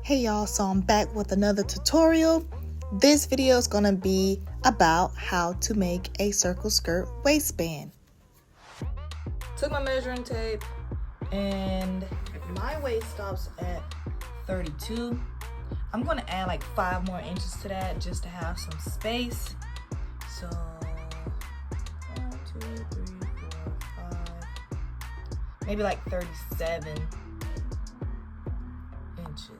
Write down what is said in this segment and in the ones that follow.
Hey y'all, so I'm back with another tutorial. This video is gonna be about how to make a circle skirt waistband. Took my measuring tape and my waist stops at 32. I'm gonna add like 5 more inches to that just to have some space. So 1, 2, 3, 4, 5, maybe like 37 inches.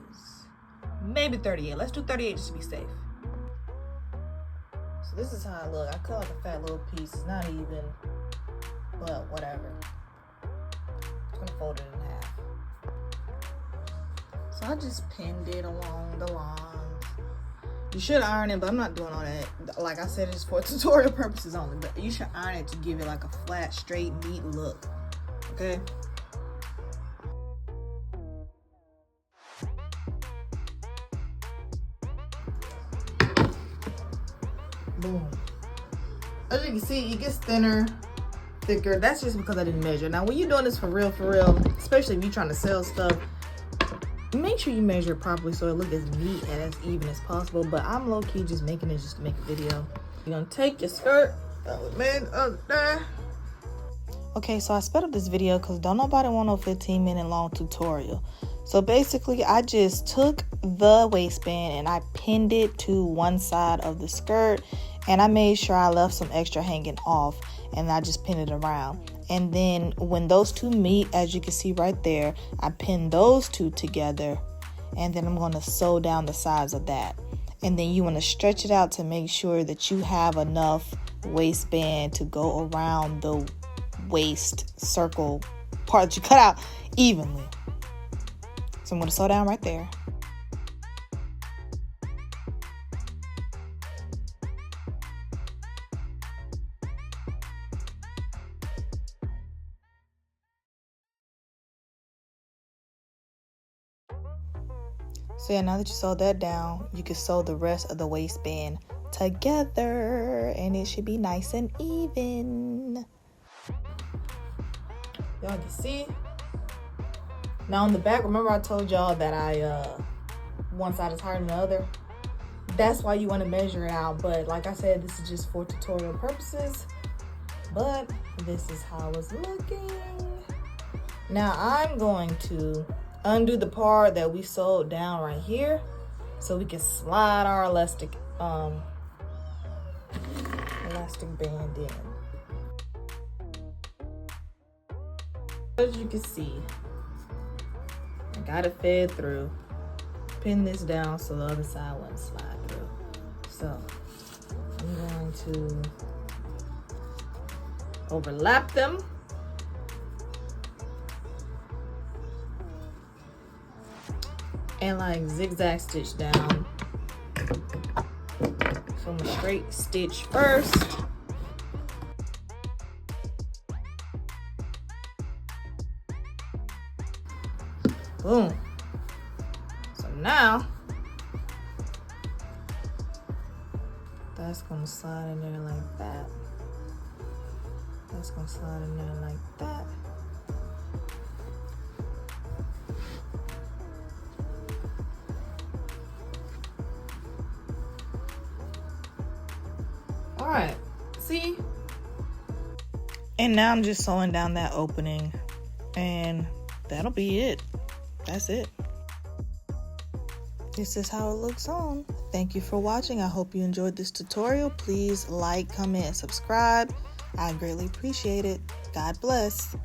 Maybe 38. Let's do 38 just to be safe. So this is how I look. I cut like a fat little piece. It's not even, but whatever. I'm gonna fold it in half. So I just pinned it along the lines. You should iron it, but I'm not doing all that. Like I said, it's for tutorial purposes only. But you should iron it to give it like a flat, straight, neat look. Okay? Boom. As you can see, it gets thinner, thicker. That's just because I didn't measure. Now, when you're doing this for real, especially if you're trying to sell stuff, make sure you measure it properly so it looks as neat and as even as possible. But I'm low-key just making it just to make a video. You're gonna take your skirt that was made up there. Okay, so I sped up this video because don't nobody want no 15-minute long tutorial. So basically, I just took the waistband and I pinned it to one side of the skirt, and I made sure I left some extra hanging off, and I just pinned it around. And then when those two meet, as you can see right there, I pinned those two together, and then I'm going to sew down the sides of that. And then you want to stretch it out to make sure that you have enough waistband to go around the waist circle part that you cut out evenly. So I'm going to sew down right there. So yeah, now that you sewed that down, you can sew the rest of the waistband together and it should be nice and even. Y'all can see. Now on the back, remember I told y'all that one side is higher than the other? That's why you want to measure it out. But like I said, this is just for tutorial purposes. But this is how it's looking. Now I'm going to undo the part that we sewed down right here so we can slide our elastic band in. As you can see, I got it fed through. Pin this down so the other side wouldn't slide through. So I'm going to overlap them. And like zigzag stitch down. So I'm a straight stitch first. Boom. So now that's gonna slide in there like that. That's gonna slide in there like that. All right, see? And now I'm just sewing down that opening, and that'll be it. That's it. This is how it looks on. Thank you for watching. I hope you enjoyed this tutorial. Please like, comment, and subscribe. I greatly appreciate it. God bless.